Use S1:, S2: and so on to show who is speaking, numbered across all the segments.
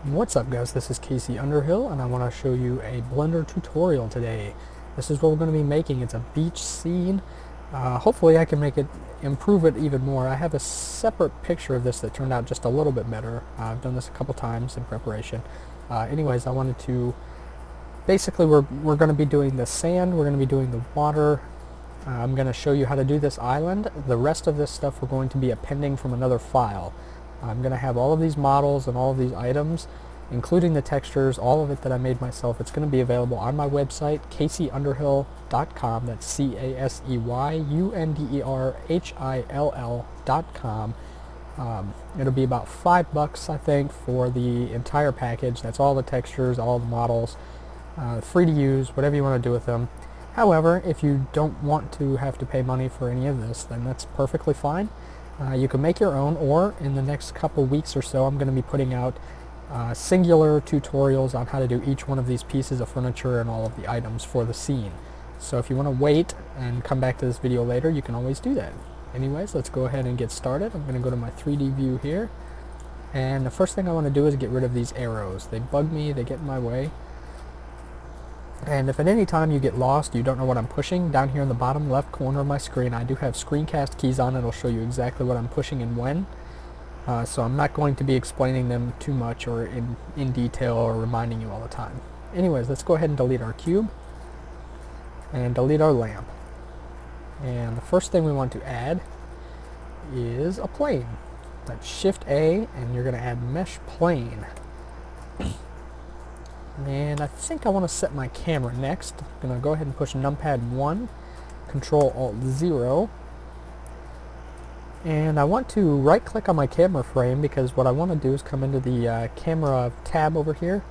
S1: What's up guys, this is Casey Underhill and I want to show you a Blender tutorial today. This is what we're going to be making. It's a beach scene. Hopefully I can improve it even more. I have a separate picture of this that turned out just a little bit better. I've done this a couple times in preparation. Anyways, I wanted to, basically we're going to be doing the sand, we're going to be doing the water. I'm going to show you how to do this island. The rest of this stuff we're going to be appending from another file. I'm going to have all of these models and all of these items, including the textures, all of it that I made myself. It's going to be available on my website, caseyunderhill.com. That's CASEYUNDERHILL.com. It'll be about $5, I think, for the entire package. That's all the textures, all the models, free to use, whatever you want to do with them. However, if you don't want to have to pay money for any of this, then that's perfectly fine. You can make your own, or in the next couple weeks or so I'm going to be putting out singular tutorials on how to do each one of these pieces of furniture and all of the items for the scene. So if you want to wait and come back to this video later, you can always do that. Anyways, let's go ahead and get started. I'm going to go to my 3D view here, and the first thing I want to do is get rid of these arrows. They bug me, they get in my way. And if at any time you get lost, you don't know what I'm pushing, down here in the bottom left corner of my screen I do have screencast keys on. It'll show you exactly what I'm pushing and when. So I'm not going to be explaining them too much or in detail or reminding you all the time. Anyways, let's go ahead and delete our cube and delete our lamp. And the first thing we want to add is a plane. That's Shift A, and you're going to add mesh plane. And I think I want to set my camera next. I'm going to go ahead and push numpad 1, Control Alt 0. And I want to right click on my camera frame, because what I want to do is come into the camera tab over here,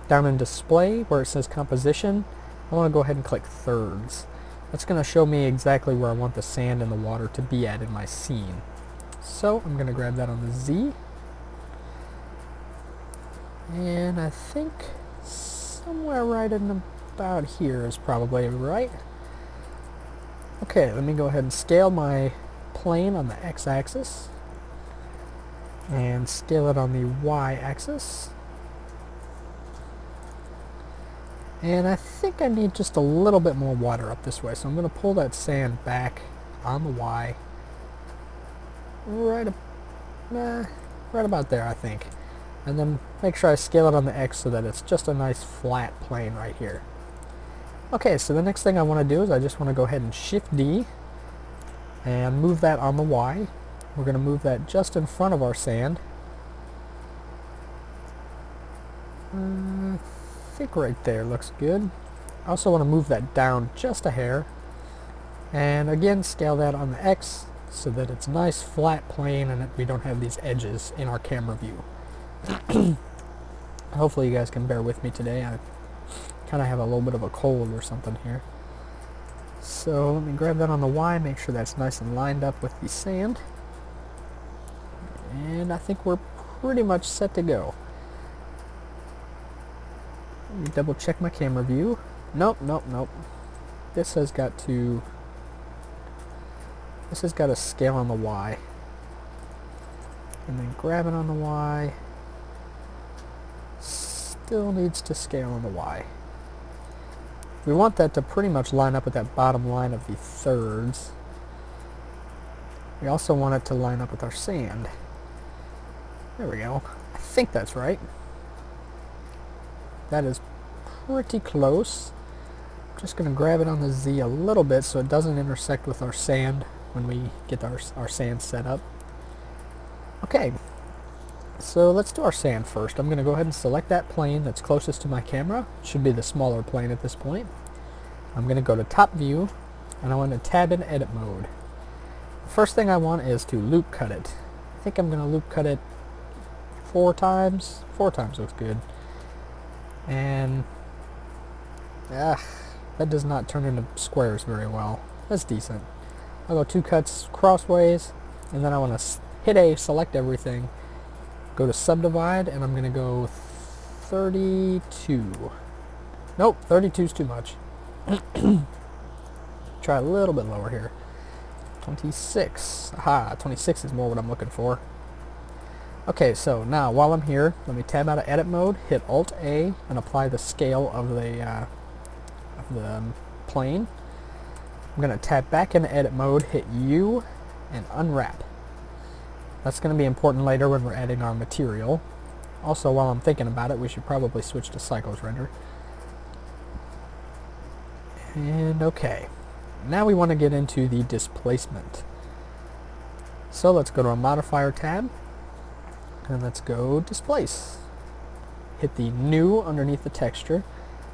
S1: down in display where it says composition. I want to go ahead and click thirds. That's going to show me exactly where I want the sand and the water to be at in my scene. So I'm going to grab that on the Z. And I think somewhere right in about here is probably right. Okay, let me go ahead and scale my plane on the x-axis and scale it on the y-axis. And I think I need just a little bit more water up this way, so I'm going to pull that sand back on the y right about there, I think. And then make sure I scale it on the X so that it's just a nice flat plane right here. Okay, so the next thing I want to do is I just want to go ahead and Shift D and move that on the Y. We're going to move that just in front of our sand. I think right there looks good. I also want to move that down just a hair. And again, scale that on the X so that it's a nice flat plane and that we don't have these edges in our camera view. Hopefully you guys can bear with me today. I kind of have a little bit of a cold or something here. So let me grab that on the Y, make sure that's nice and lined up with the sand. And I think we're pretty much set to go. Let me double check my camera view. Nope. This has got to scale on the Y. And then grab it on the Y. Still needs to scale on the Y. We want that to pretty much line up with that bottom line of the thirds. We also want it to line up with our sand. There we go. I think that's right. That is pretty close. I'm just going to grab it on the Z a little bit so it doesn't intersect with our sand when we get our sand set up. Okay. So let's do our sand first. I'm going to go ahead and select that plane that's closest to my camera. It should be the smaller plane at this point. I'm going to go to top view and I want to tab in edit mode. The first thing I want is to loop cut it. I think I'm going to loop cut it 4 times. 4 times looks good. And that does not turn into squares very well. That's decent. I'll go 2 cuts crossways, and then I want to hit A, select everything, go to subdivide, and I'm going to go 32. Nope, 32 is too much. Try a little bit lower here. 26. Aha, 26 is more what I'm looking for. Okay, so now while I'm here, let me tab out of edit mode, hit Alt A, and apply the scale of the plane. I'm going to tab back into edit mode, hit U, and unwrap. That's going to be important later when we're adding our material. Also, while I'm thinking about it, we should probably switch to cycles render. And okay, now we want to get into the displacement. So let's go to our modifier tab, and let's go displace. Hit the new underneath the texture.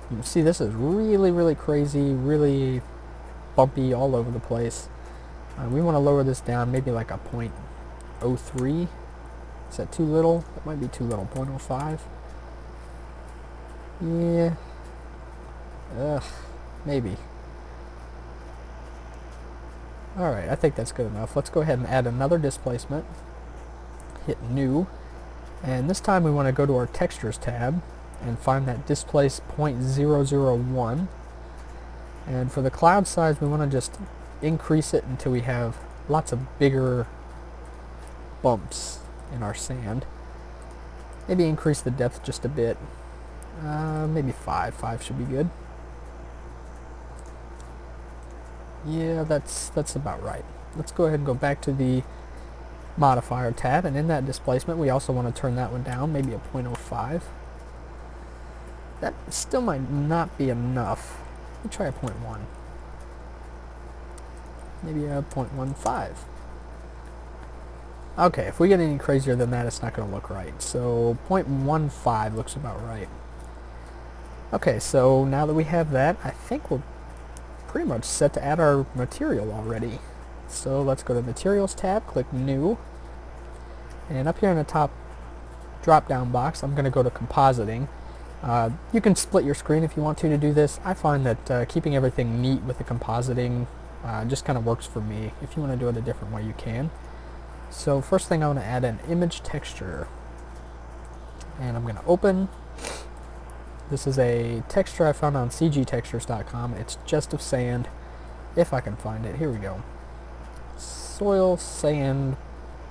S1: You can see this is really crazy, really bumpy all over the place. We want to lower this down, maybe like a 0.03. Is that too little? That might be too little. 0.05. Yeah. Maybe. Alright, I think that's good enough. Let's go ahead and add another displacement. Hit new. And this time we want to go to our textures tab and find that displace 0.001. And for the cloud size, we want to just increase it until we have lots of bigger bumps in our sand. Maybe increase the depth just a bit. Maybe 5. 5 should be good. Yeah, that's about right. Let's go ahead and go back to the modifier tab, and in that displacement we also want to turn that one down, maybe a 0.05. That still might not be enough. Let's try a 0.1. Maybe a 0.15. Okay, if we get any crazier than that, it's not going to look right. So 0.15 looks about right. Okay, so now that we have that, I think we're pretty much set to add our material already. So let's go to the Materials tab, click New, and up here in the top drop-down box, I'm going to go to Compositing. You can split your screen if you want to do this. I find that keeping everything neat with the compositing just kind of works for me. If you want to do it a different way, you can. So first thing, I want to add an image texture, and I'm going to open. This is a texture I found on cgtextures.com. It's just of sand, if I can find it. Here we go. Soil sand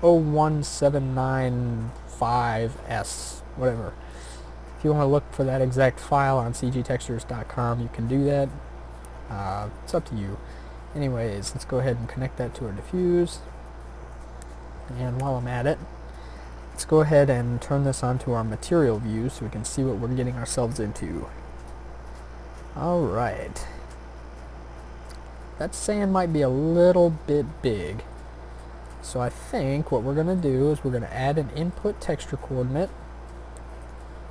S1: 01795S, whatever. If you want to look for that exact file on cgtextures.com, you can do that. It's up to you. Anyways, let's go ahead and connect that to our diffuse. And while I'm at it, let's go ahead and turn this onto our material view so we can see what we're getting ourselves into. Alright. That sand might be a little bit big. So I think what we're going to do is we're going to add an input texture coordinate.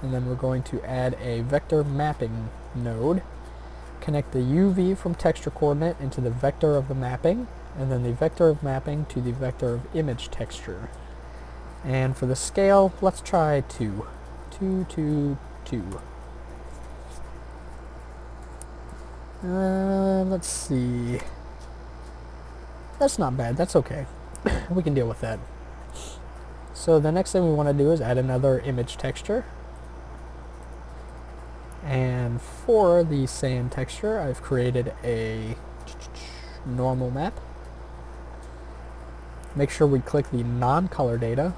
S1: And then we're going to add a vector mapping node. Connect the UV from texture coordinate into the vector of the mapping. And then the vector of mapping to the vector of image texture. And for the scale, let's try 2. 2, 2, 2. Let's see. That's not bad. That's okay. We can deal with that. So the next thing we want to do is add another image texture. And for the sand texture, I've created a normal map. Make sure we click the non-color data.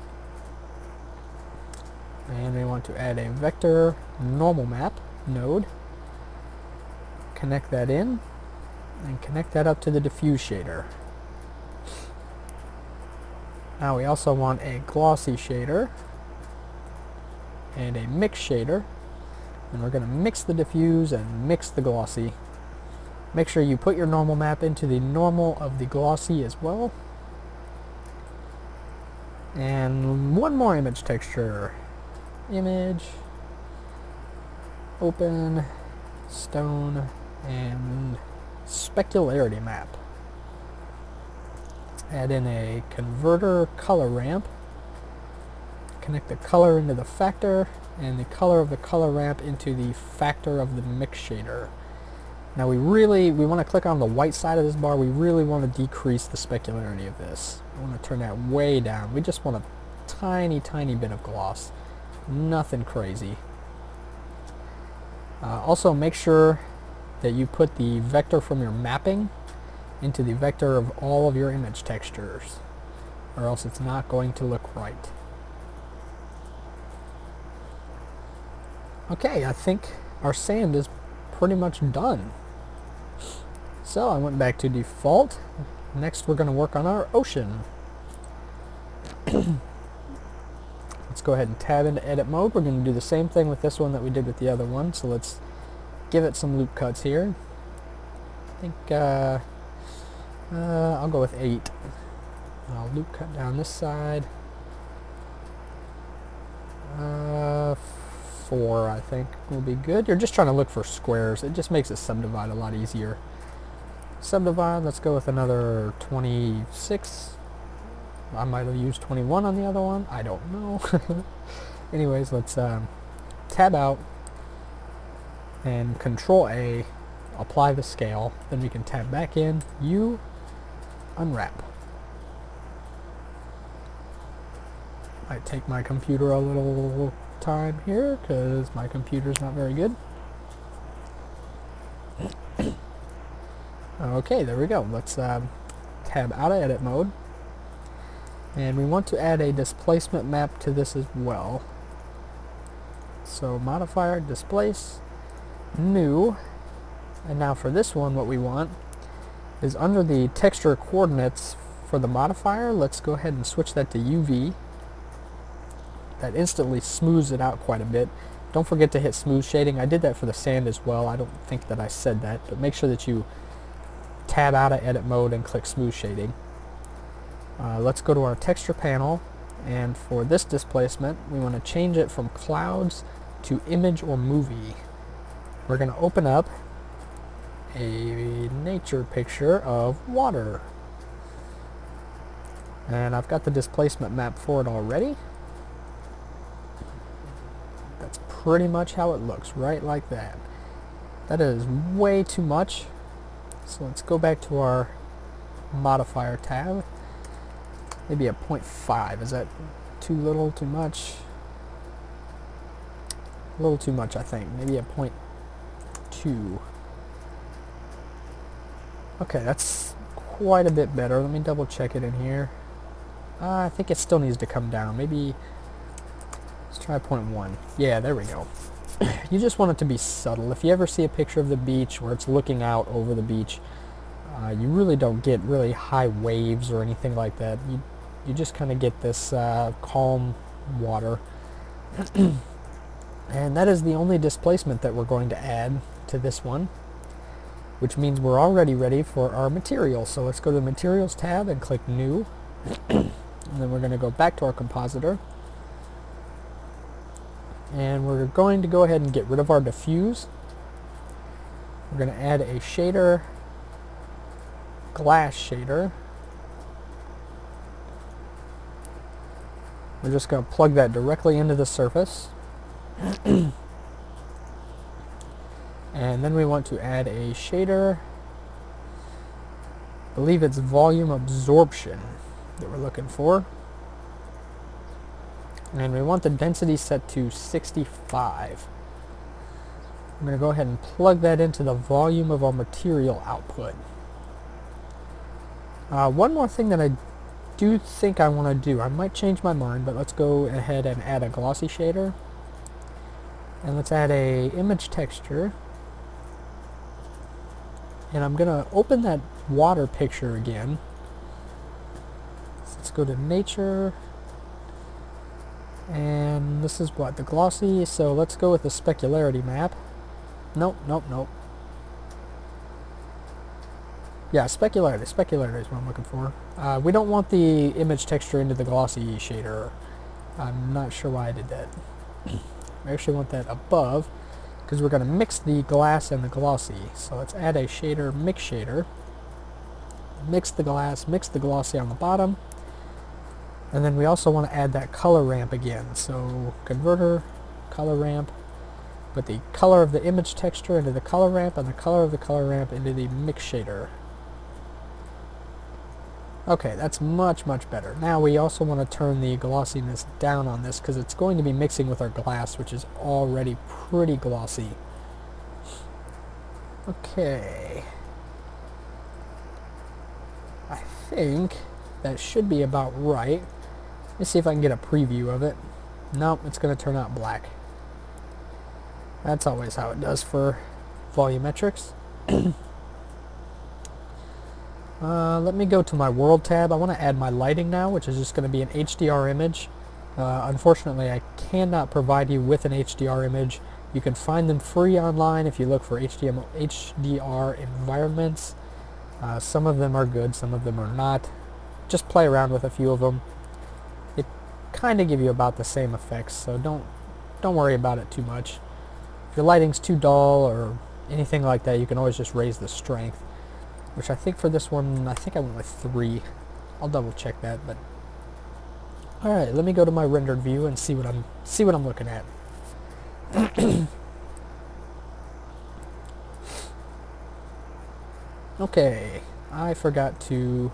S1: And we want to add a vector normal map node. Connect that in, and connect that up to the diffuse shader. Now we also want a glossy shader and a mix shader. And we're going to mix the diffuse and mix the glossy. Make sure you put your normal map into the normal of the glossy as well. And one more image texture. Image, open, stone, and specularity map. Add in a converter color ramp. Connect the color into the factor and the color of the color ramp into the factor of the mix shader. Now we want to click on the white side of this bar. We really want to decrease the specularity of this. We want to turn that way down. We just want a tiny bit of gloss. Nothing crazy. Also make sure that you put the vector from your mapping into the vector of all of your image textures, or else it's not going to look right. Okay, I think our sand is pretty much done. So I went back to default. Next we're going to work on our ocean. Let's go ahead and tab into edit mode. We're going to do the same thing with this one that we did with the other one. So let's give it some loop cuts here. I think I'll go with 8. I'll loop cut down this side. 4 I think will be good. You're just trying to look for squares. It just makes it subdivide a lot easier. Subdivide, let's go with another 26. I might have used 21 on the other one. I don't know. Anyways, let's tab out and Control A, apply the scale. Then we can tab back in, U, unwrap. Might take my computer a little time here because my computer's not very good. Okay, there we go. Let's tab out of edit mode. And we want to add a displacement map to this as well. So modifier, displace, new. And now for this one, what we want is under the texture coordinates for the modifier, let's go ahead and switch that to UV. That instantly smooths it out quite a bit. Don't forget to hit smooth shading. I did that for the sand as well. I don't think that I said that, but make sure that you tab out of edit mode and click smooth shading. Let's go to our texture panel, and for this displacement we want to change it from clouds to image or movie. We're going to open up a nature picture of water, and I've got the displacement map for it already. That's pretty much how it looks, right like that. That is way too much. So let's go back to our modifier tab. Maybe a 0.5. Is that too little, too much? A little too much, I think. Maybe a 0.2. Okay, that's quite a bit better. Let me double check it in here. I think it still needs to come down. Maybe, let's try 0.1. Yeah, there we go. You just want it to be subtle. If you ever see a picture of the beach where it's looking out over the beach, you really don't get really high waves or anything like that. You just kind of get this calm water. And that is the only displacement that we're going to add to this one, which means we're already ready for our material. So let's go to the Materials tab and click New. And then we're going to go back to our compositor. And we're going to go ahead and get rid of our diffuse. We're going to add a shader, glass shader. We're just going to plug that directly into the surface. And then we want to add a shader. I believe it's volume absorption that we're looking for. And we want the density set to 65. I'm going to go ahead and plug that into the volume of our material output. One more thing that I do think I want to do, I might change my mind, but let's go ahead and add a glossy shader. And let's add a image texture. And I'm going to open that water picture again. So let's go to nature. And this is what, the glossy, so let's go with the specularity map. Nope. Yeah, specularity is what I'm looking for. We don't want the image texture into the glossy shader. I'm not sure why I did that. We actually want that above, because we're going to mix the glass and the glossy. So let's add a shader, mix shader. Mix the glass, mix the glossy on the bottom. And then we also want to add that color ramp again. So converter, color ramp, put the color of the image texture into the color ramp and the color of the color ramp into the mix shader. Okay, that's much better. Now we also want to turn the glossiness down on this because it's going to be mixing with our glass, which is already pretty glossy. Okay. I think that should be about right. Let's see if I can get a preview of it. Nope, it's going to turn out black. That's always how it does for volumetrics. Let me go to my world tab. I want to add my lighting now, which is just going to be an HDR image. Unfortunately, I cannot provide you with an HDR image. You can find them free online if you look for HDR environments. Some of them are good, some of them are not. Just play around with a few of them. They kind of give you about the same effects, so don't worry about it too much. If your lighting's too dull or anything like that, you can always just raise the strength, which I think for this one, I think I went with 3. I'll double check that, but all right, let me go to my rendered view and see what I'm looking at. Okay, I forgot to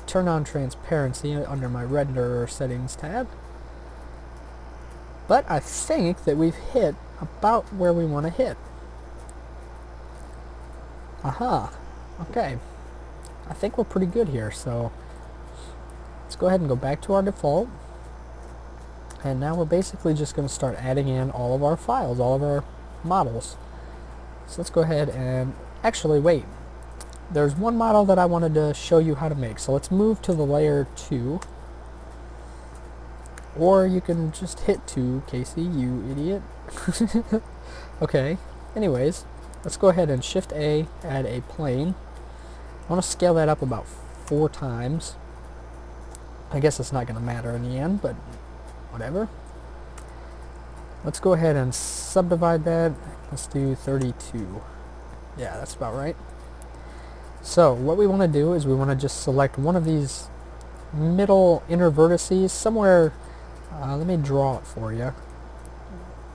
S1: turn on transparency under my render settings tab, but I think that we've hit about where we want to hit. Aha, okay, I think we're pretty good here, so let's go ahead and go back to our default, and now we're basically just going to start adding in all of our files, all of our models. So let's go ahead and actually wait, there's one model that I wanted to show you how to make, so let's move to the layer 2, or you can just hit 2, Casey, you idiot. Okay, anyways, let's go ahead and Shift A, add a plane. I want to scale that up about 4 times. I guess it's not going to matter in the end, but whatever. Let's go ahead and subdivide that. Let's do 32. Yeah, that's about right. So what we want to do is we want to just select one of these middle inner vertices somewhere. Let me draw it for you.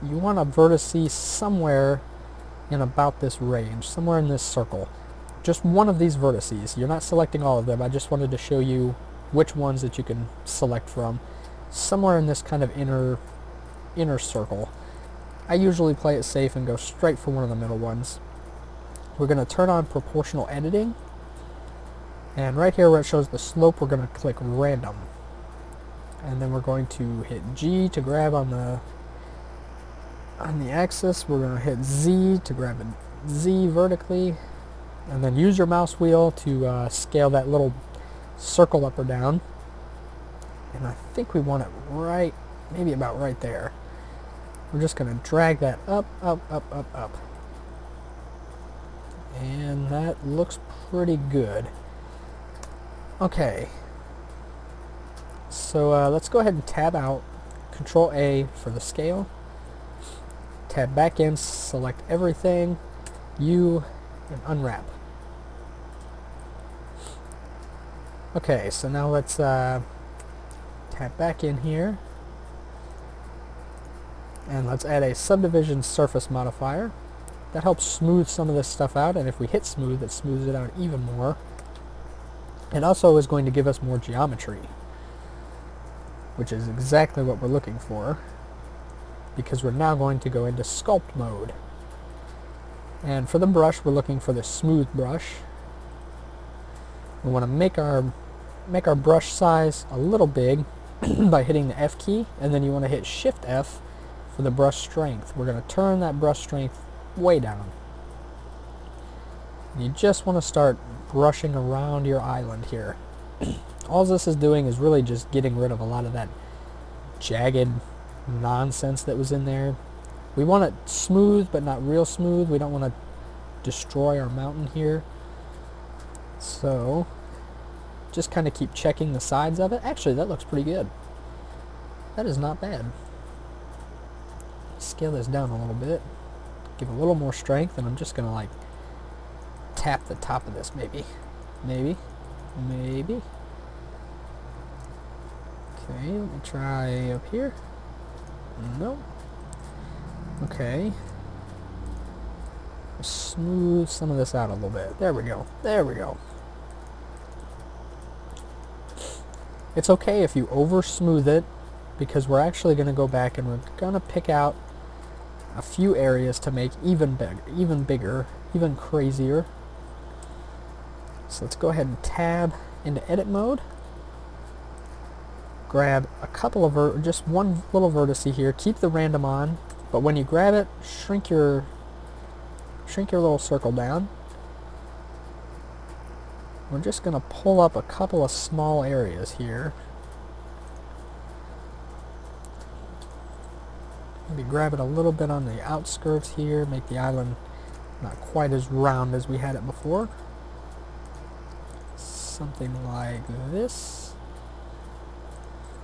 S1: You want a vertice somewhere in about this range, somewhere in this circle. Just one of these vertices. You're not selecting all of them. I just wanted to show you which ones that you can select from. Somewhere in this kind of inner circle. I usually play it safe and go straight for one of the middle ones. We're going to turn on proportional editing, and right here where it shows the slope, we're going to click random, and then we're going to hit G to grab on the axis. We're going to hit Z to grab a Z vertically, and then use your mouse wheel to scale that little circle up or down, and I think we want it right, maybe about right there. We're just going to drag that up, up, up, up, up. And that looks pretty good. Okay. So let's go ahead and tab out. Control A for the scale. Tab back in, select everything. U, and unwrap. Okay, so now let's tab back in here. And let's add a subdivision surface modifier. That helps smooth some of this stuff out, and if we hit smooth, it smooths it out even more. It also is going to give us more geometry, which is exactly what we're looking for, because we're now going to go into sculpt mode. And for the brush, we're looking for the smooth brush. We want to make our brush size a little big by hitting the F key, and then you want to hit Shift F for the brush strength. We're going to turn that brush strength way down. You just want to start brushing around your island here. All this is doing is really just getting rid of a lot of that jagged nonsense that was in there. We want it smooth, but not real smooth. We don't want to destroy our mountain here. So just kind of keep checking the sides of it. Actually, that looks pretty good. That is not bad. Scale this down a little bit. Give a little more strength, and I'm just going to like tap the top of this maybe. Maybe. Okay, let me try up here. Nope. Okay. Smooth some of this out a little bit. There we go. There we go. It's okay if you over smooth it, because we're actually going to go back and we're going to pick out a few areas to make even bigger, even crazier. So let's go ahead and tab into edit mode. Grab a couple of just one little vertex here. Keep the random on. But when you grab it, shrink your little circle down. We're just going to pull up a couple of small areas here. Maybe grab it a little bit on the outskirts here, make the island not quite as round as we had it before. Something like this.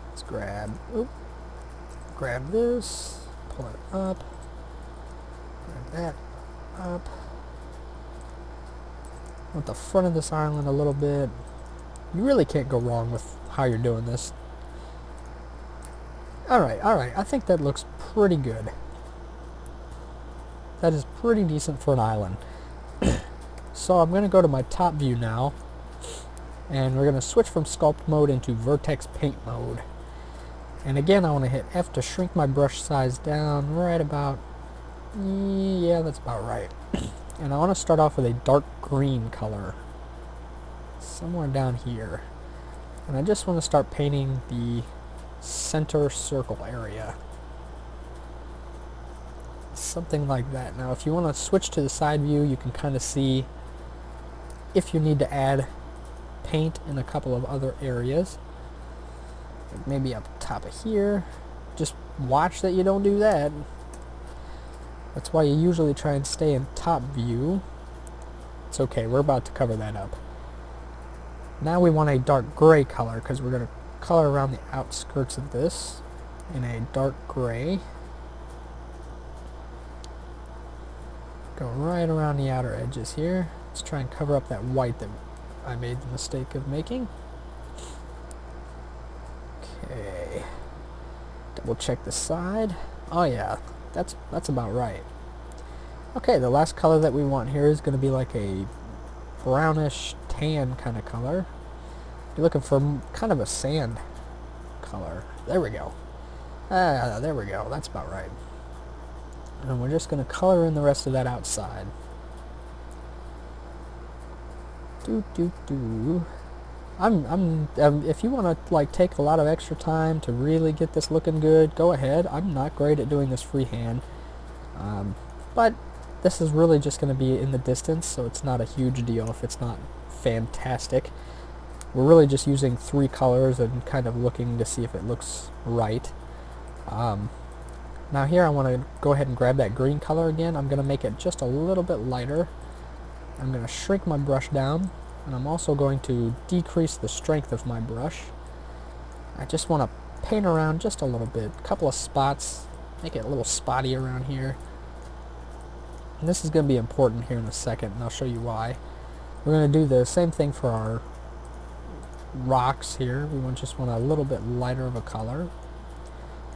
S1: Let's grab this, pull it up, grab that up. Want the front of this island a little bit. You really can't go wrong with how you're doing this. Alright, I think that looks pretty good. That is pretty decent for an island. So I'm going to go to my top view now, and we're going to switch from sculpt mode into Vertex paint mode. And again, I want to hit F to shrink my brush size down right about, yeah, that's about right. And I want to start off with a dark green color, somewhere down here. And I just want to start painting the center circle area. Something like that. Now if you want to switch to the side view, you can kind of see if you need to add paint in a couple of other areas. Maybe up top of here. Just watch that you don't do that. That's why you usually try and stay in top view. It's okay, we're about to cover that up. Now we want a dark gray color because we're going to color around the outskirts of this in a dark gray. Go right around the outer edges here. Let's try and cover up that white that I made the mistake of making. Okay. Double check the side. Oh yeah, that's about right. Okay, the last color that we want here is going to be like a brownish tan kind of color. You're looking for kind of a sand color. There we go. There we go. That's about right. And we're just going to color in the rest of that outside. If you want to like take a lot of extra time to really get this looking good, go ahead. I'm not great at doing this freehand, but this is really just going to be in the distance, so it's not a huge deal if it's not fantastic. We're really just using 3 colors and kind of looking to see if it looks right. Now here I want to go ahead and grab that green color again. I'm going to make it just a little bit lighter. I'm going to shrink my brush down, and I'm also going to decrease the strength of my brush. I just want to paint around just a little bit, a couple of spots, make it a little spotty around here. And this is going to be important here in a second, and I'll show you why. We're going to do the same thing for our rocks here. We just want a little bit lighter of a color.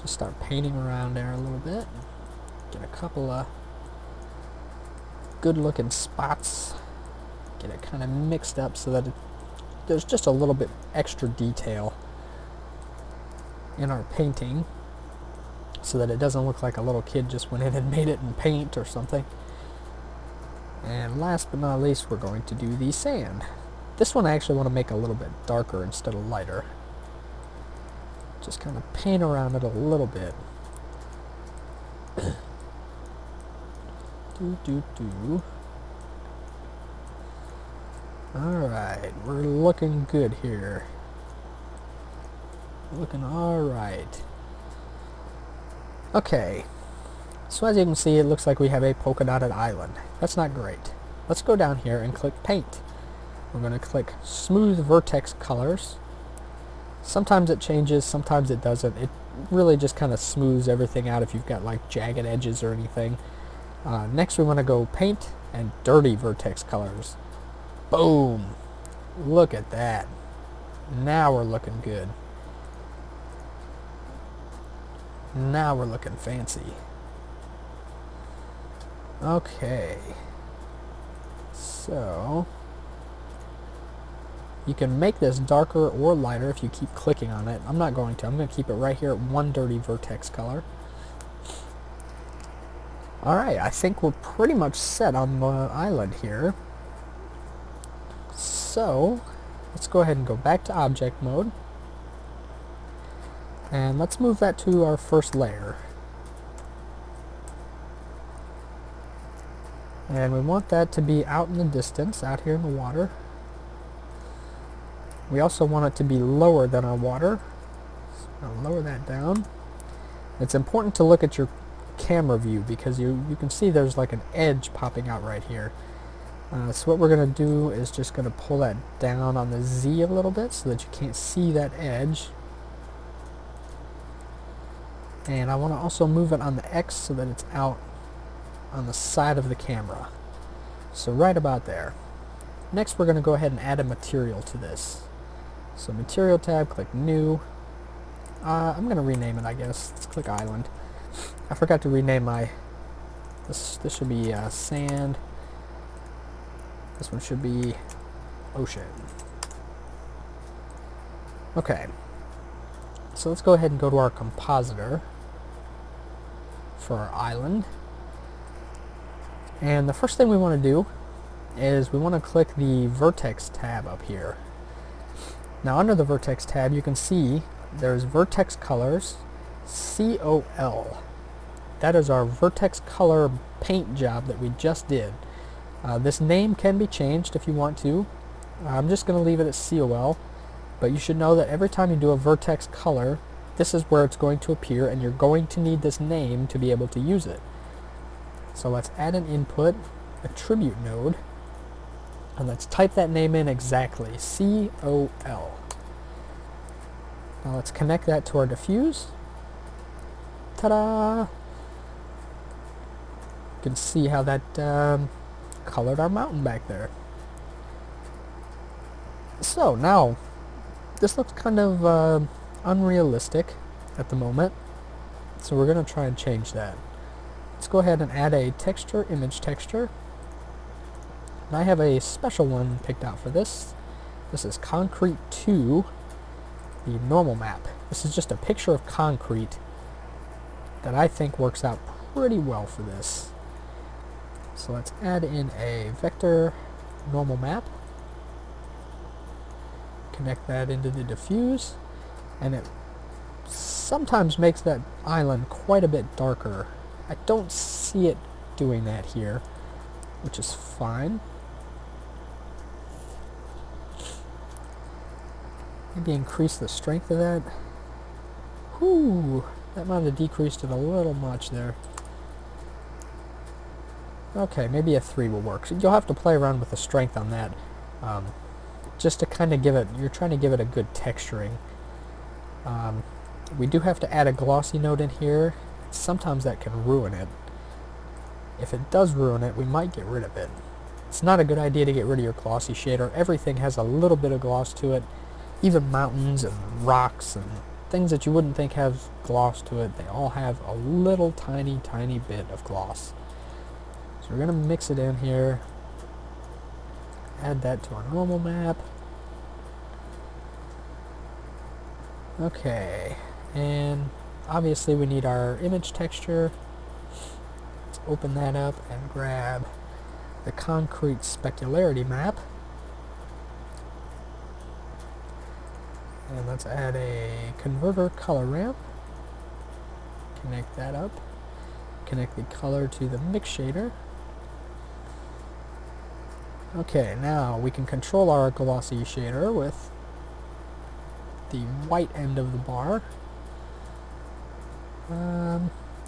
S1: Just start painting around there a little bit. Get a couple of good looking spots. Get it kind of mixed up so that there's just a little bit extra detail in our painting, so that it doesn't look like a little kid just went in and made it in paint or something. And last but not least, we're going to do the sand. This one I actually want to make a little bit darker instead of lighter. Just kind of paint around it a little bit. Alright, we're looking good here. Looking alright. Okay, so as you can see, it looks like we have a polka dotted island. That's not great. Let's go down here and click paint. We're going to click smooth vertex colors. Sometimes it changes, sometimes it doesn't. It really just kind of smooths everything out if you've got like jagged edges or anything. Next we want to go paint and dirty vertex colors. Boom! Look at that. Now we're looking good. Now we're looking fancy. Okay. So you can make this darker or lighter if you keep clicking on it. I'm not going to. I'm going to keep it right here at one dirty vertex color. Alright, I think we're pretty much set on the island here. So, let's go ahead and go back to object mode. And let's move that to our first layer. And we want that to be out in the distance, out here in the water. We also want it to be lower than our water. So I'll lower that down. It's important to look at your camera view because you can see there's like an edge popping out right here. So what we're going to do is just going to pull that down on the Z a little bit so that you can't see that edge. And I want to also move it on the X so that it's out on the side of the camera. So right about there. Next we're going to go ahead and add a material to this. So material tab, click new. I'm going to rename it, I guess. Let's click island. I forgot to rename my... This should be sand. This one should be ocean. Okay. So let's go ahead and go to our compositor for our island. And the first thing we want to do is we want to click the Vertex tab up here. Now under the Vertex tab you can see there's Vertex Colors COL. That is our Vertex color paint job that we just did. This name can be changed if you want to. I'm just going to leave it at COL, but you should know that every time you do a Vertex color, this is where it's going to appear, and you're going to need this name to be able to use it. So let's add an input attribute node, and let's type that name in exactly, COL. Now let's connect that to our diffuse. Ta-da! You can see how that colored our mountain back there. So now, this looks kind of unrealistic at the moment, so we're going to try and change that. Let's go ahead and add a texture, image texture. And I have a special one picked out for this. This is Concrete 2, the normal map. This is just a picture of concrete that I think works out pretty well for this. So let's add in a vector normal map. Connect that into the diffuse, and it sometimes makes that island quite a bit darker. I don't see it doing that here, which is fine. Maybe increase the strength of that. Whew, that might have decreased it a little much there. Okay, maybe a 3 will work. So you'll have to play around with the strength on that. Just to kind of give it, you're trying to give it a good texturing. We do have to add a glossy node in here. Sometimes that can ruin it. If it does ruin it, we might get rid of it. It's not a good idea to get rid of your glossy shader. Everything has a little bit of gloss to it. Even mountains and rocks and things that you wouldn't think have gloss to it, they all have a little tiny bit of gloss. So we're going to mix it in here. Add that to our normal map. Okay, and obviously we need our image texture. Let's open that up and grab the concrete specularity map. And let's add a converter color ramp. Connect that up. Connect the color to the mix shader. Okay, now we can control our glossy shader with the white end of the bar.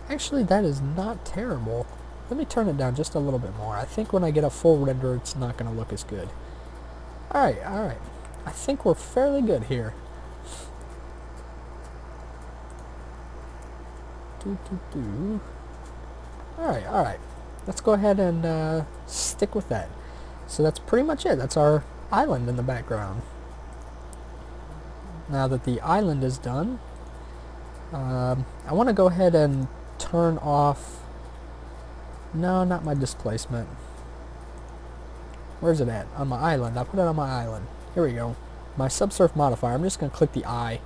S1: Actually, that is not terrible. Let me turn it down just a little bit more. I think when I get a full render, it's not going to look as good. Alright. I think we're fairly good here. Alright. Let's go ahead and stick with that. So that's pretty much it. That's our island in the background. Now that the island is done, I want to go ahead and turn off... No, not my displacement. Where's it at? On my island. I put it on my island. Here we go. My subsurf modifier. I'm just going to click the I.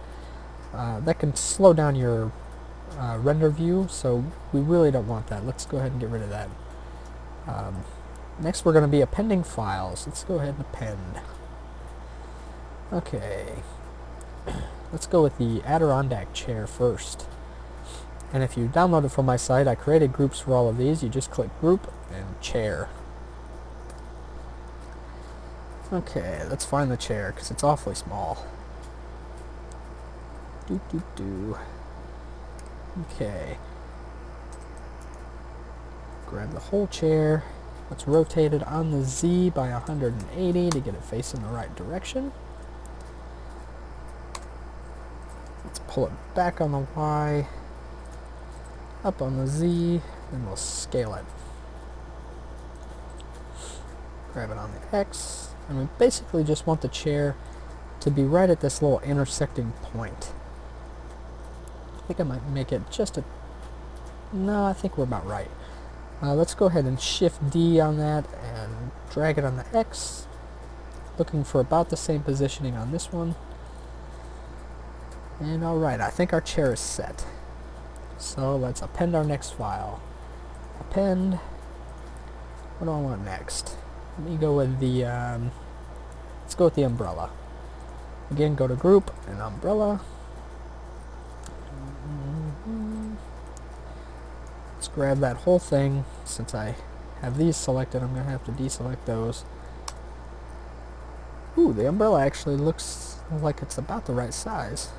S1: That can slow down your render view, so we really don't want that. Let's go ahead and get rid of that. Next we're going to be appending files. Let's go ahead and append. Okay. Let's go with the Adirondack chair first. And if you download it from my site, I created groups for all of these. You just click group and chair. Okay, let's find the chair, because it's awfully small. Okay. Grab the whole chair. Let's rotate it on the Z by 180 to get it facing the right direction. Let's pull it back on the Y, up on the Z, and we'll scale it. Grab it on the X, and we basically just want the chair to be right at this little intersecting point. I think I might make it just a... No, I think we're about right. Let's go ahead and Shift D on that and drag it on the X, looking for about the same positioning on this one. And alright, I think our chair is set. So let's append our next file. Append. What do I want next? Let me go with the, let's go with the umbrella. Again, go to Group and Umbrella. Let's grab that whole thing. Since I have these selected, I'm going to have to deselect those. Ooh, the umbrella actually looks like it's about the right size.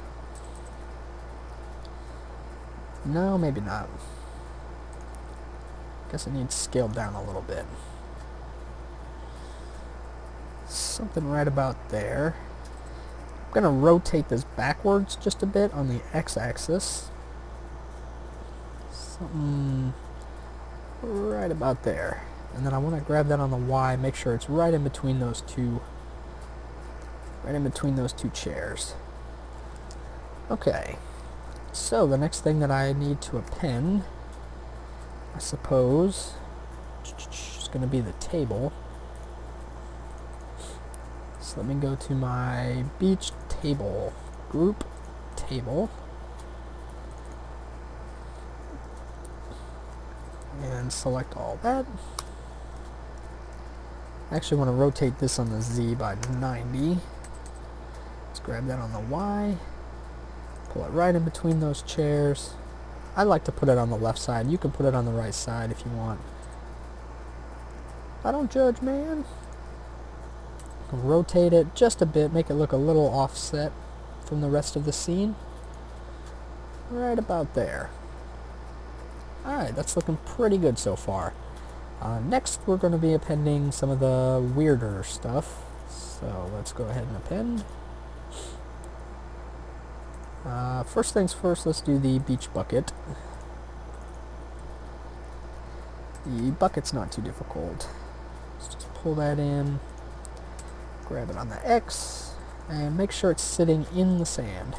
S1: No, maybe not. Guess it needs scaled down a little bit. Something right about there. I'm going to rotate this backwards just a bit on the x-axis. Something right about there. And then I want to grab that on the y, make sure it's right in between those two chairs. Okay. So the next thing that I need to append, I suppose, is going to be the table. So let me go to my beach table, group table, and select all that. I actually want to rotate this on the Z by 90. Let's grab that on the Y, pull it right in between those chairs. I like to put it on the left side. You can put it on the right side if you want. I don't judge, man. Rotate it just a bit, make it look a little offset from the rest of the scene. Right about there. Alright, that's looking pretty good so far. Next we're going to be appending some of the weirder stuff. So let's go ahead and append. First things first, let's do the beach bucket. The bucket's not too difficult. Let's just pull that in. Grab it on the X, and make sure it's sitting in the sand.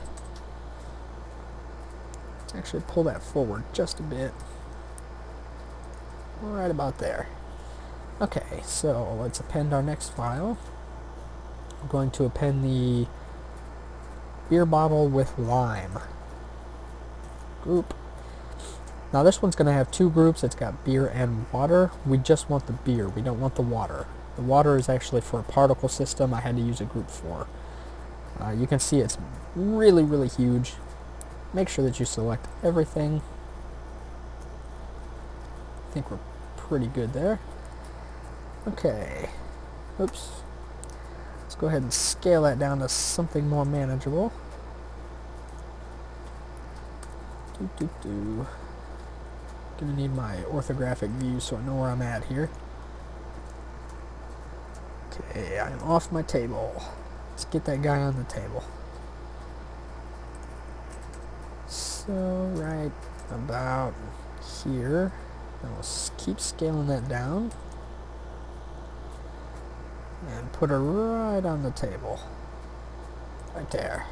S1: Let's actually pull that forward just a bit. Right about there. Okay, so let's append our next file. I'm going to append the beer bottle with lime. Group. Now this one's going to have two groups. It's got beer and water. We just want the beer. We don't want the water. The water is actually for a particle system I had to use a group for. You can see it's really, really huge. Make sure that you select everything. I think we're pretty good there. Okay. Oops. Let's go ahead and scale that down to something more manageable. Gonna need my orthographic view so I know where I'm at here. Okay, I'm off my table. Let's get that guy on the table. So, right about here. And we'll keep scaling that down. And put her right on the table. Right there.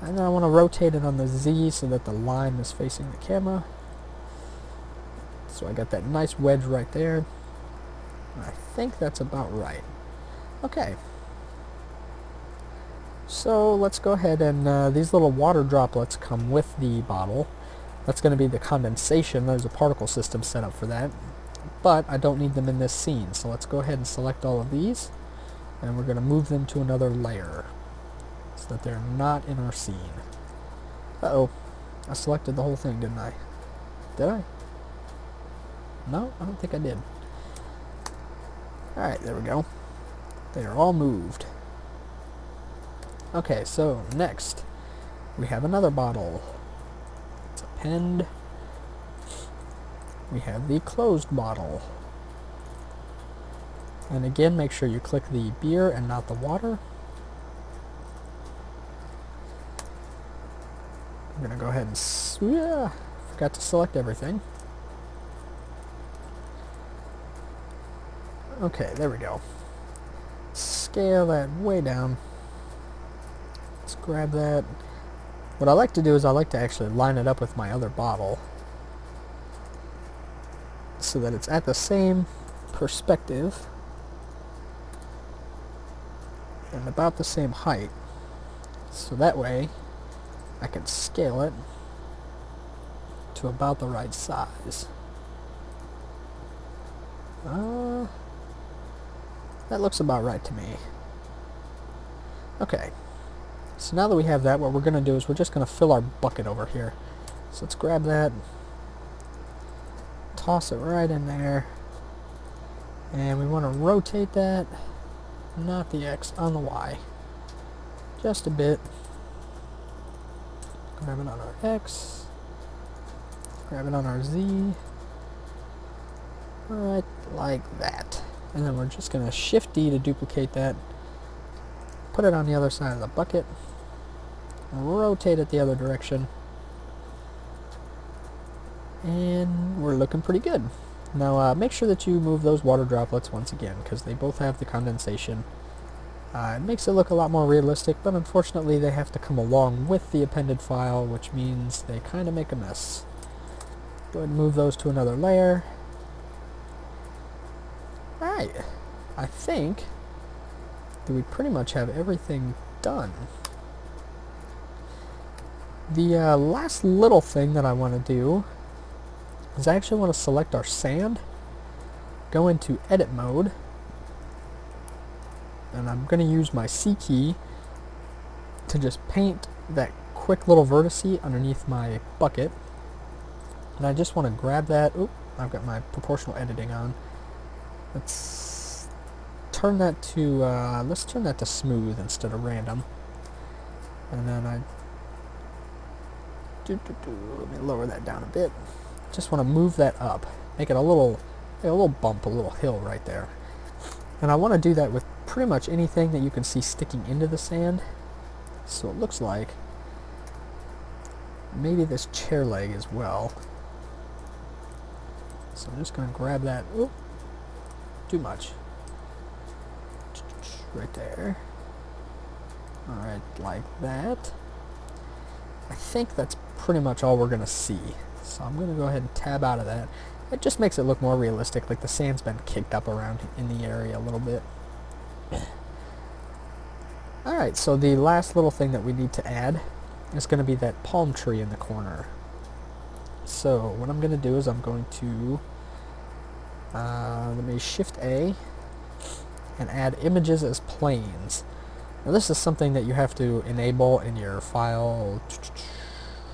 S1: And then I want to rotate it on the Z so that the line is facing the camera. So I got that nice wedge right there. I think that's about right. Okay. So let's go ahead and these little water droplets come with the bottle. That's going to be the condensation. There's a particle system set up for that. But I don't need them in this scene. So let's go ahead and select all of these. And we're going to move them to another layer so that they're not in our scene. Uh-oh. I selected the whole thing, didn't I? Did I? No, I don't think I did. Alright, there we go. They are all moved. Okay, so next we have another bottle. It's append. We have the closed bottle. And again, make sure you click the beer and not the water. I'm going to go ahead and... forgot to select everything. Okay, there we go. Scale that way down. Let's grab that. What I like to do is I like to actually line it up with my other bottle so that it's at the same perspective and about the same height. So that way I can scale it to about the right size. That looks about right to me. Okay, so now that we have that, what we're going to do is we're just going to fill our bucket over here. So let's grab that, toss it right in there, and we want to rotate that, not the X, on the Y, just a bit. Grab it on our X, grab it on our Z, right like that. And then we're just going to Shift D to duplicate that, put it on the other side of the bucket, rotate it the other direction, and we're looking pretty good. Now make sure that you move those water droplets once again, because they both have the condensation. It makes it look a lot more realistic, but unfortunately they have to come along with the appended file, which means they kind of make a mess. Go ahead and move those to another layer. Alright, I think that we pretty much have everything done. The last little thing that I want to do is I actually want to select our sand, go into edit mode, and I'm going to use my C key to just paint that quick little vertice underneath my bucket. And I just want to grab that. Oop, I've got my proportional editing on. Let's turn that to smooth instead of random. And then let me lower that down a bit. Just want to move that up, make it a little bump, a little hill right there. And I want to do that with pretty much anything that you can see sticking into the sand. So it looks like maybe this chair leg as well. So I'm just going to grab that. Oop, too much. Right there. Alright, like that. I think that's pretty much all we're going to see. So I'm going to go ahead and tab out of that. It just makes it look more realistic, like the sand's been kicked up around in the area a little bit. Alright, so the last little thing that we need to add is going to be that palm tree in the corner. So what I'm going to do is I'm going to let me Shift A and add images as planes. Now this is something that you have to enable in your file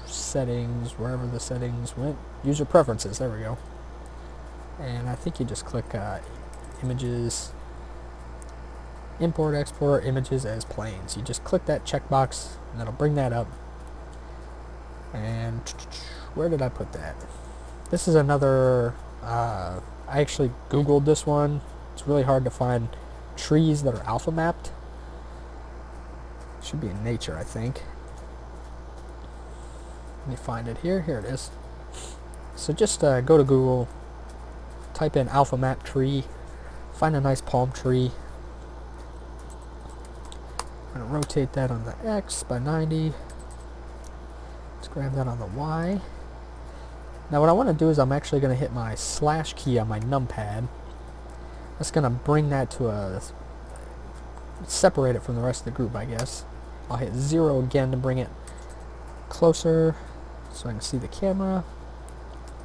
S1: settings, wherever the settings went. User preferences, there we go. And I think you just click images, import, export images as planes. You just click that checkbox and that'll bring that up. And where did I put that? This is another, I actually Googled this one. It's really hard to find trees that are alpha mapped. Should be in nature, I think. Let me find it here. Here it is. So just go to Google, type in alpha map tree, find a nice palm tree. I'm going to rotate that on the X by 90. Let's grab that on the Y. Now what I want to do is I'm actually going to hit my slash key on my numpad. That's going to bring that to separate it from the rest of the group, I guess. I'll hit 0 again to bring it closer so I can see the camera.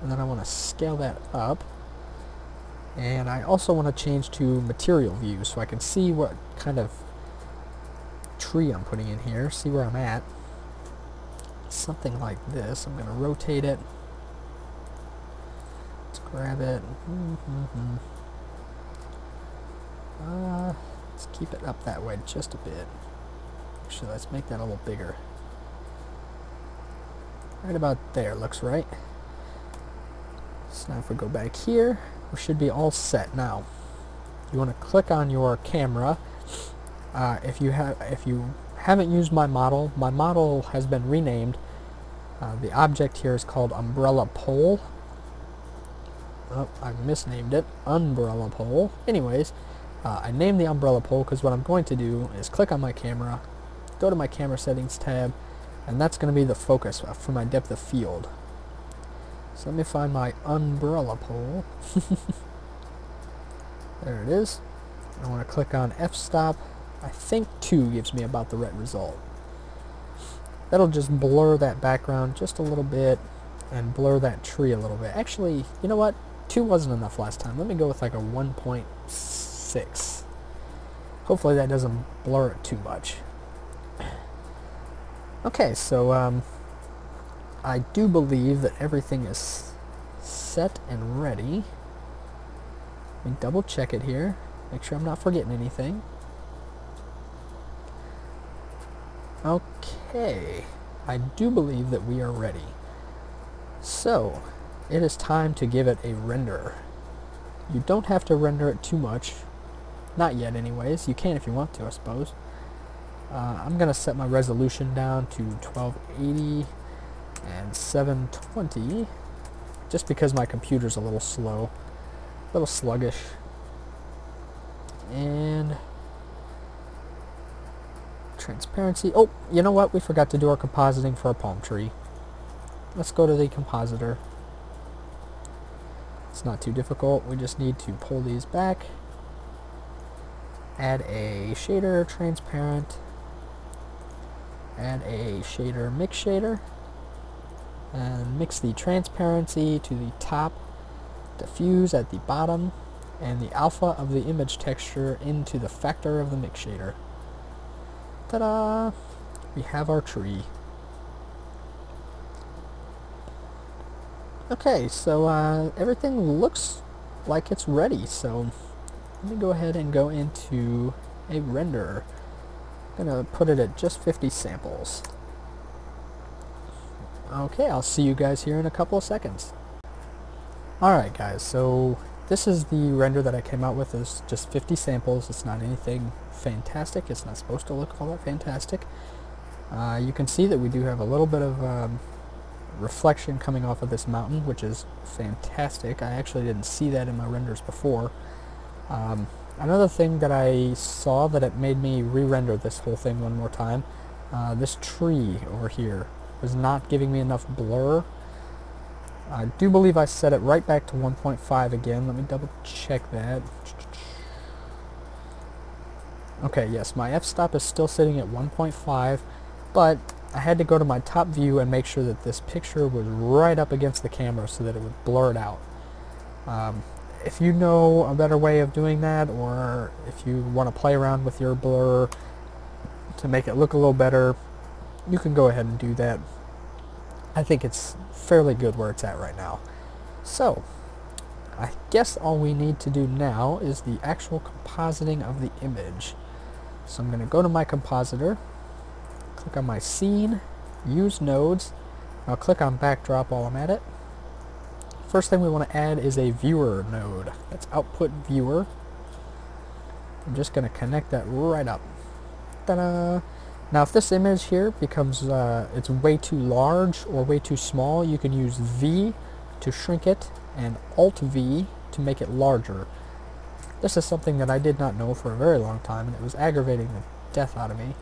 S1: And then I want to scale that up. And I also want to change to material view so I can see what kind of tree I'm putting in here, see where I'm at. Something like this. I'm going to rotate it. Let's grab it. Let's keep it up that way just a bit. Actually, let's make that a little bigger. Right about there, looks right. So now if we go back here, we should be all set. Now, you want to click on your camera. If you haven't used my model has been renamed. The object here is called umbrella pole. Oh, I misnamed it, umbrella pole. Anyways, I named the umbrella pole because what I'm going to do is click on my camera, go to my camera settings tab, and that's going to be the focus for my depth of field. So let me find my umbrella pole. There it is. I want to click on f-stop. I think 2 gives me about the right result. That'll just blur that background just a little bit and blur that tree a little bit. Actually, you know what? 2 wasn't enough last time. Let me go with like a 1.6. Hopefully that doesn't blur it too much. Okay, so I do believe that everything is set and ready. Let me double check it here. Make sure I'm not forgetting anything. Okay, I do believe that we are ready. So, it is time to give it a render. You don't have to render it too much. Not yet anyways. You can if you want to, I suppose. I'm going to set my resolution down to 1280 and 720 just because my computer's a little slow, a little sluggish. And transparency. Oh, you know what? We forgot to do our compositing for our palm tree. Let's go to the compositor. It's not too difficult. We just need to pull these back, add a shader, transparent, add a shader, mix shader, and mix the transparency to the top, diffuse at the bottom, and the alpha of the image texture into the factor of the mix shader. Ta-da! We have our tree. Okay, so everything looks like it's ready, so let me go ahead and go into a render. I'm going to put it at just 50 samples. Okay, I'll see you guys here in a couple of seconds. Alright guys, so this is the render that I came out with. It's just 50 samples. It's not anything fantastic. It's not supposed to look all that fantastic. You can see that we do have a little bit of reflection coming off of this mountain, which is fantastic. I actually didn't see that in my renders before. Another thing that I saw that it made me re-render this whole thing one more time, this tree over here was not giving me enough blur. I do believe I set it right back to 1.5 again. Let me double check that. Okay, yes, my f-stop is still sitting at 1.5, but I had to go to my top view and make sure that this picture was right up against the camera so that it would blur it out. If you know a better way of doing that, or if you want to play around with your blur to make it look a little better, you can go ahead and do that. I think it's fairly good where it's at right now. So, I guess all we need to do now is the actual compositing of the image. So I'm going to go to my compositor, click on my scene, use nodes. I'll click on backdrop while I'm at it. First thing we want to add is a viewer node. That's output viewer. I'm just going to connect that right up. Ta-da! Now if this image here becomes it's way too large or way too small, you can use V to shrink it and Alt V to make it larger. This is something that I did not know for a very long time, and it was aggravating the death out of me.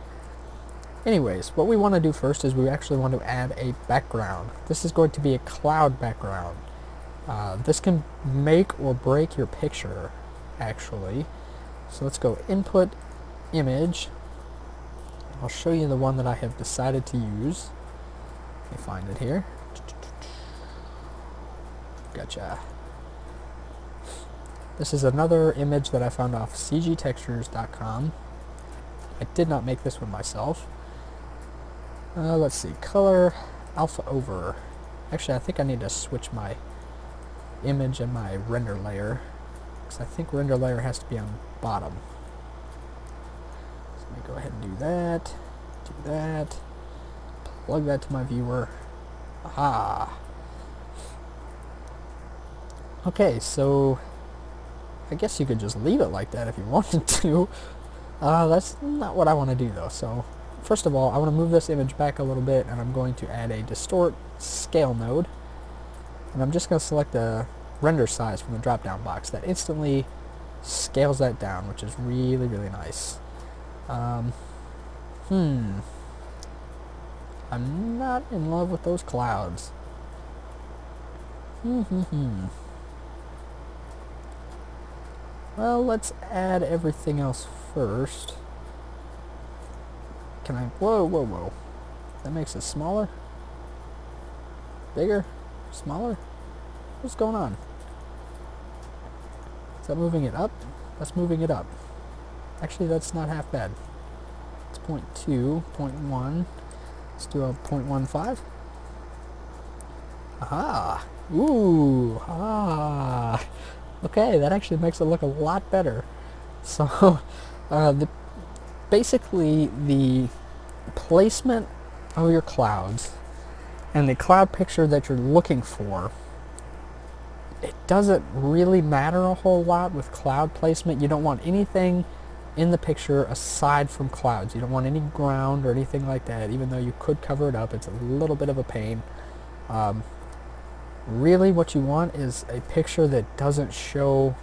S1: Anyways, what we want to do first is we actually want to add a background. This is going to be a cloud background. This can make or break your picture, actually. So let's go input image. I'll show you the one that I have decided to use. Let me find it here. Gotcha. This is another image that I found off cgtextures.com. I did not make this one myself. Let's see, color alpha over. Actually, I think I need to switch my image and my render layer, because I think render layer has to be on bottom. Let me go ahead and do that. Do that. Plug that to my viewer. Aha. Okay, so I guess you could just leave it like that if you wanted to. That's not what I want to do though. So first of all, I want to move this image back a little bit, and I'm going to add a distort scale node. And I'm just going to select the render size from the drop down box. That instantly scales that down, which is really, really nice. I'm not in love with those clouds. Well, let's add everything else first. Can I? Whoa. That makes it smaller? Bigger? Smaller? What's going on? Is that moving it up? That's moving it up. Actually, that's not half bad. It's 0.2, 0.1. Let's do a 0.15. Aha! Ooh! Ah! Okay, that actually makes it look a lot better. So, basically the placement of your clouds and the cloud picture that you're looking for, it doesn't really matter a whole lot with cloud placement. You don't want anything in the picture aside from clouds. You don't want any ground or anything like that, even though you could cover it up. It's a little bit of a pain. Really what you want is a picture that doesn't show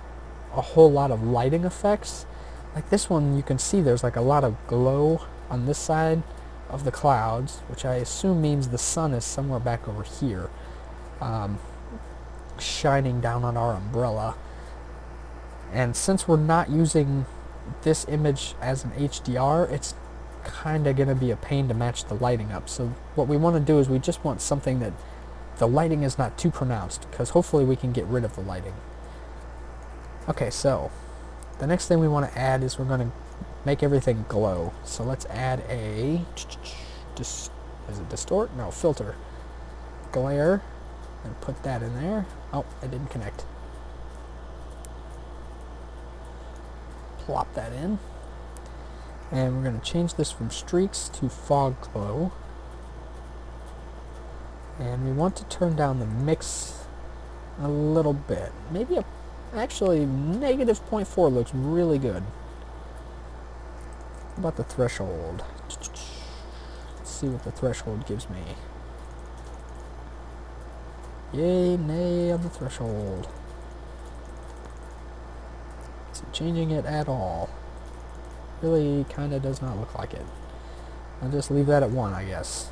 S1: a whole lot of lighting effects. Like this one, you can see there's like a lot of glow on this side of the clouds, which I assume means the sun is somewhere back over here, shining down on our umbrella. And since we're not using this image as an HDR, it's kind of going to be a pain to match the lighting up. So what we want to do is we just want something that the lighting is not too pronounced, because hopefully we can get rid of the lighting. Okay, so the next thing we want to add is we're going to make everything glow. So let's add a is it distort? No, filter. Glare, and put that in there. Oh, it didn't connect. Plop that in. And we're going to change this from streaks to fog glow. And we want to turn down the mix a little bit. Maybe actually negative 0.4 looks really good. How about the threshold? Let's see what the threshold gives me. Yay, nay on the threshold. Isn't changing it at all. Really kind of does not look like it. I'll just leave that at 1, I guess.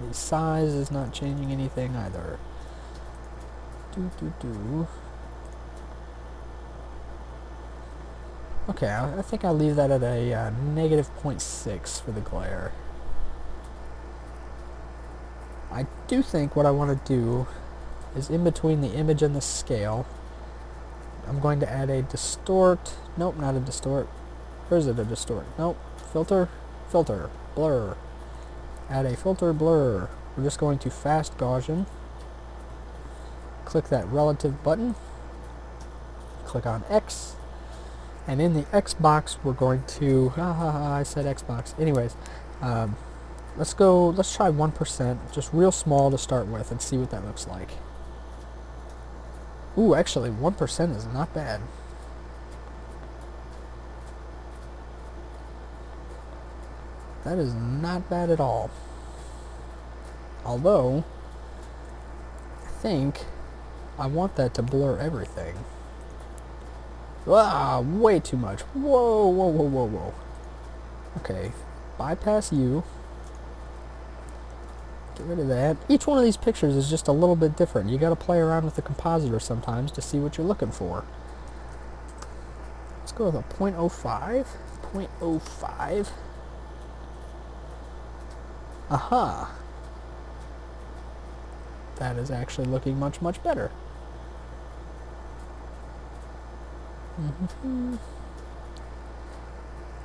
S1: The size is not changing anything either. Okay, I think I'll leave that at a negative 0.6 for the glare. I do think what I want to do is in between the image and the scale, I'm going to add a distort. Nope, not a distort. Or is it a distort? Nope. Filter, blur. Add a filter blur. We're just going to fast Gaussian. Click that relative button. Click on X. And in the X box, we're going to... I said X box. Anyways, let's try 1%, just real small to start with, and see what that looks like. Ooh, actually, 1% is not bad. That is not bad at all. Although, I think I want that to blur everything. Ah, way too much. Whoa. Okay, bypass you. Get rid of that. Each one of these pictures is just a little bit different. You gotta play around with the compositor sometimes to see what you're looking for. Let's go with a 0.05. 0.05. Aha! That is actually looking much, much better.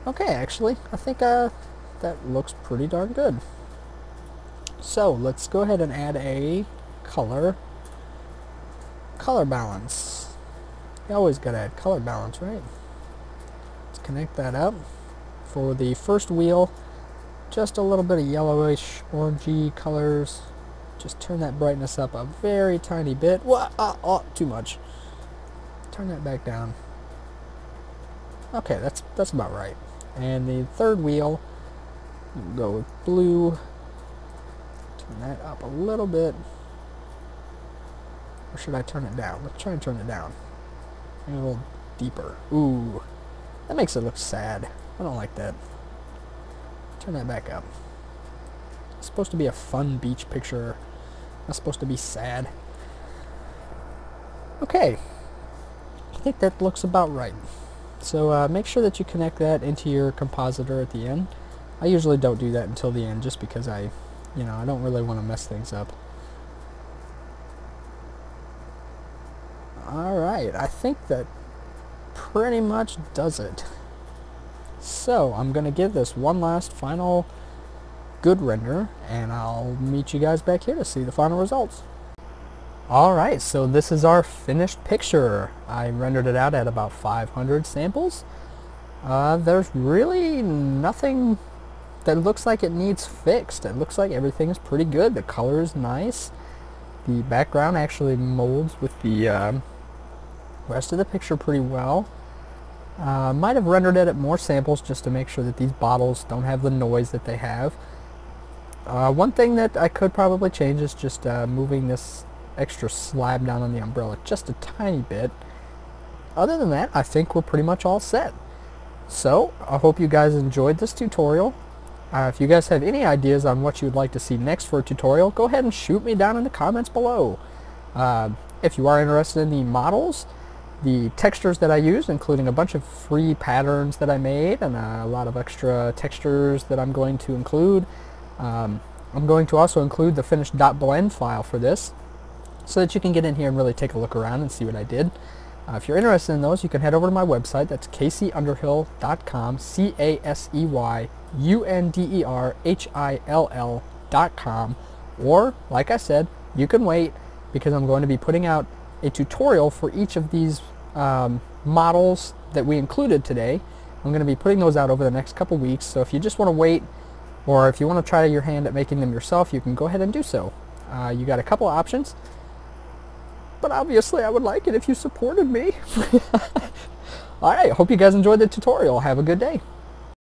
S1: Okay, actually, I think that looks pretty darn good. So, let's go ahead and add a color balance. You always gotta add color balance, right? Let's connect that up. For the first wheel, just a little bit of yellowish, orangey colors. Just turn that brightness up a very tiny bit. Oh, too much. Turn that back down. Okay, that's about right. And the third wheel, we'll go with blue. Turn that up a little bit. Or should I turn it down? Let's try and turn it down. Maybe a little deeper. Ooh, that makes it look sad. I don't like that. Turn that back up. It's supposed to be a fun beach picture. Not supposed to be sad. Okay. I think that looks about right. So make sure that you connect that into your compositor at the end. I usually don't do that until the end just because I don't really want to mess things up. Alright, I think that pretty much does it. So I'm going to give this one last final good render, and I'll meet you guys back here to see the final results. Alright, so this is our finished picture. I rendered it out at about 500 samples. There's really nothing that looks like it needs fixed. It looks like everything is pretty good. The color is nice. The background actually molds with the rest of the picture pretty well. Might have rendered it at more samples just to make sure that these bottles don't have the noise that they have. One thing that I could probably change is just moving this extra slab down on the umbrella just a tiny bit. Other than that, I think we're pretty much all set. So, I hope you guys enjoyed this tutorial. If you guys have any ideas on what you would like to see next for a tutorial, go ahead and shoot me down in the comments below. If you are interested in the models, the textures that I used, including a bunch of free patterns that I made and a lot of extra textures that I'm going to include, I'm going to also include the finished .blend file for this so that you can get in here and really take a look around and see what I did. If you're interested in those, you can head over to my website. That's caseyunderhill.com, CaseyUnderhill.com, or, like I said, you can wait because I'm going to be putting out a tutorial for each of these models that we included today. I'm going to be putting those out over the next couple weeks, so if you just want to wait, or if you want to try your hand at making them yourself, you can go ahead and do so. You got a couple options, but obviously I would like it if you supported me. Alright, hope you guys enjoyed the tutorial. Have a good day.